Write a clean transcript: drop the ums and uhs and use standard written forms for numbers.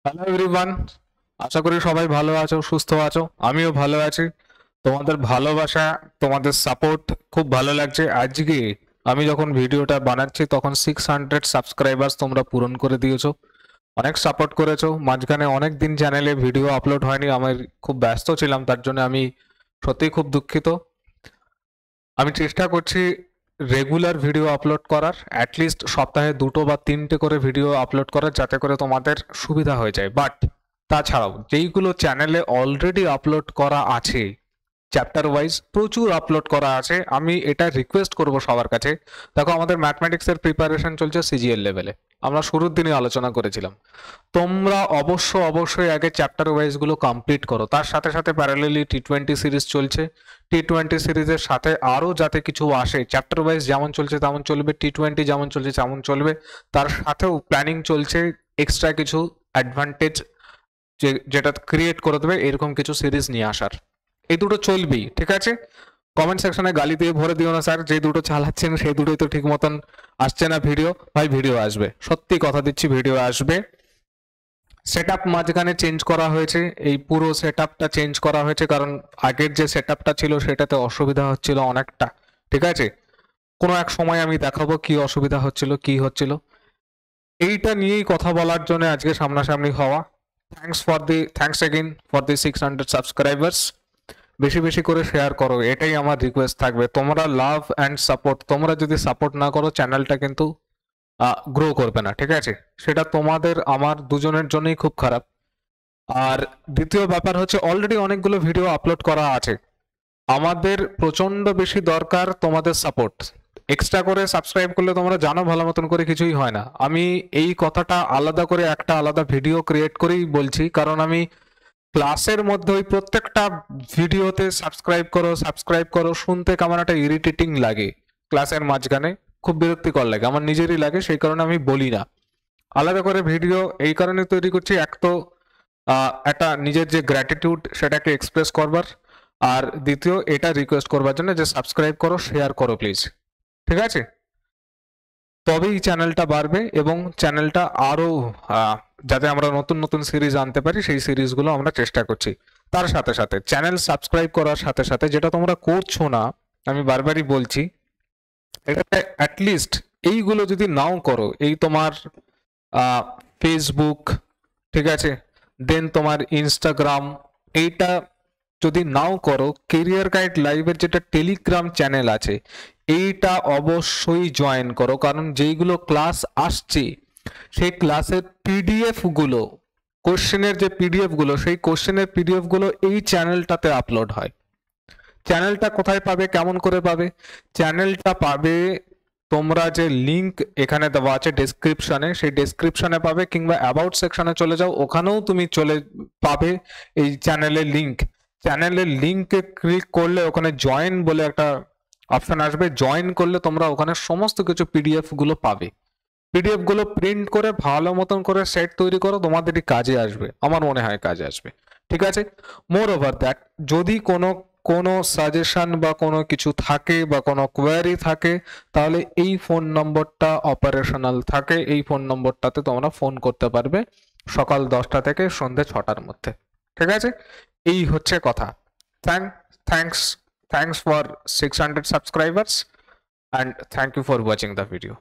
Hello everyone, আশা করি সবাই ভালো আছো, সুস্থ আছো। আমিও ভালো আছি। তোমাদের ভালোবাসা, তোমাদের সাপোর্ট খুব ভালো লাগছে। আজকে আমি যখন ভিডিওটা বানাচ্ছি তখন 600 সাবস্ক্রাইবার্স তোমরা পূরণ করে দিয়েছো। অনেক সাপোর্ট করেছো। মাঝখানে অনেক দিন চ্যানেলে ভিডিও আপলোড হয়নি, আমি খুব ব্যস্ত ছিলাম, তার জন্য আমি সত্যিই খুব দুঃখিত। আমি চেষ্টা করছি রেগুলার ভিডিও আপলোড করার, অ্যাটলিস্ট সপ্তাহে 2টো বা 3টে করে ভিডিও আপলোড করার, যাতে করে তোমাদের সুবিধা হয়ে যায়। বাট তাছাড়াও যেইগুলো চ্যানেলে অলরেডি আপলোড করা আছে, চ্যাপ্টার ওয়াইজ প্রচুর আপলোড করা আছে, আমি এটা রিকোয়েস্ট করব সবার কাছে। দেখো, আমাদের ম্যাথমেটিক্সের প্রিপারেশন চলছে সিজিএল লেভেলে, আমরা শুরুর দিনে আলোচনা করেছিলাম। তোমরা অবশ্যই আগে চ্যাপ্টার ওয়াইজ গুলো কমপ্লিট করো। তার সাথে সাথে প্যারালালি T20 সিরিজ চলছে। T20 সিরিজের সাথে আরো যাতে কিছু আসে, চ্যাপ্টার ওয়াইজ যেমন চলছে তেমন চলবে, T20 যেমন চলছে তেমন চলবে। তার সাথেও প্ল্যানিং চলছে এক্সট্রা কিছু অ্যাডভান্টেজ যেটা ক্রিয়েট করে দেবে এরকম কিছু সিরিজ নিয়ে আসার। এই দুটো চলবেই, ঠিক আছে? কমেন্ট সেকশনে গালি দিয়ে ভরে দিও না স্যার, যে দুটো চালাচ্ছেন সেই দুটোই তো ঠিক মতন আসছে না ভিডিও। ভাই, ভিডিও আসবে, সত্যি কথা দিচ্ছি, ভিডিও আসবে। সেটআপ মাঝখানে চেঞ্জ করা হয়েছে, এই পুরো সেটআপটা চেঞ্জ করা হয়েছে কারণ আগের যে সেটআপটা ছিল সেটাতে অসুবিধা হচ্ছিল অনেকটা, ঠিক আছে? কোনো এক সময় আমি দেখাবো কি অসুবিধা হচ্ছিল, কি হচ্ছিল। এইটা নিয়েই কথা বলার জন্য আজকে সামনাসামনি হওয়া। Thanks again for the 600 subscribers. বেশি বেশি করে শেয়ার করো, এটাই আমার রিকোয়েস্ট থাকবে। তোমরা লাভ অ্যান্ড সাপোর্ট, তোমরা যদি সাপোর্ট না করো চ্যানেলটা কিন্তু গ্রো করবে না, ঠিক আছে? সেটা তোমাদের আমার দুজনের জন্যই খুব খারাপ। আর দ্বিতীয় ব্যাপার হচ্ছে, অলরেডি অনেকগুলো ভিডিও আপলোড করা আছে, আমাদের প্রচন্ড বেশি দরকার তোমাদের সাপোর্ট। এক্সট্রা করে সাবস্ক্রাইব করলে তোমরা জানো ভালো মতন করে কিছুই হয় না। আমি এই কথাটা আলাদা করে একটা আলাদা ভিডিও ক্রিয়েট করেই বলছি, কারণ আমি ক্লাসের মধ্যে ওই প্রত্যেকটা ভিডিওতে সাবস্ক্রাইব করো শুনতে কেমন একটা ইরিটেটিং লাগে। ক্লাসের মাঝখানে খুব বিরক্তিকর লাগে, আমার নিজেরই লাগে, সেই কারণে আমি বলি না। আলাদা করে ভিডিও এই কারণে তৈরি করছি, এক তো একটা নিজের যে গ্র্যাটিটিউড সেটাকে এক্সপ্রেস করবার, আর দ্বিতীয় এটা রিকোয়েস্ট করবার জন্য যে সাবস্ক্রাইব করো, শেয়ার করো প্লিজ, ঠিক আছে? তবেই চ্যানেলটা বাড়বে এবং চ্যানেলটা আরো যাতে আমরা নতুন নতুন সিরিজ আনতে পারি সেই সিরিজগুলো আমরা চেষ্টা করছি। তার সাথে সাথে চ্যানেল সাবস্ক্রাইব করার সাথে সাথে যেটা তোমরা করছো না, আমি বারবারই বলছি, এটা অ্যাটলিস্ট এইগুলো যদি নাও করো, এই তোমার ফেসবুক, ঠিক আছে, দেন তোমার ইনস্টাগ্রাম, এইটা যদি নাও করো, কেরিয়ার গাইড লাইভের যেটা টেলিগ্রাম চ্যানেল আছে এইটা অবশ্যই জয়েন করো, কারণ যেইগুলো ক্লাস আসছে সেই ক্লাসের পিডিএফ গুলো, কোশ্চেনের যে পিডিএফ গুলো, সেই কোশ্চেনের পিডিএফ গুলো এই চ্যানেলটাতে আপলোড হয়। চ্যানেলটা কোথায় পাবে, কেমন করে পাবে? চ্যানেলটা পাবে তোমরা যে লিংক এখানে দেওয়া আছে ডেসক্রিপশনে, সেই ডেসক্রিপশনে পাবে, কিংবা অ্যাবাউট সেকশনে চলে যাও, ওখানেও তুমি চলে পাবে এই চ্যানেলের লিংক। চ্যানেলের লিংকে ক্লিক করলে ওখানে জয়েন বলে একটা অপশন আসবে, জয়েন করলে তোমরা ওখানে সমস্ত কিছু পিডিএফ গুলো পাবে। পিডিএফ গুলো প্রিন্ট করে ভালো মতন করে সেট তৈরি করো, তোমাদেরই কাজে আসবে, আমার মনে হয় কাজে আসবে, ঠিক আছে? মোর ওভার দ্যাট, যদি কোনো কোনো সাজেশন বা কোনো কিছু থাকে বা কোনো কোয়ারি থাকে, তাহলে এই ফোন নম্বরটা অপারেশনাল থাকে, এই ফোন নম্বরটাতে তোমরা ফোন করতে পারবে সকাল 10টা থেকে সন্ধ্যে 6টার মধ্যে, ঠিক আছে? এই হচ্ছে কথা। Thanks thanks for 600 subscribers, and thank you for watching the video.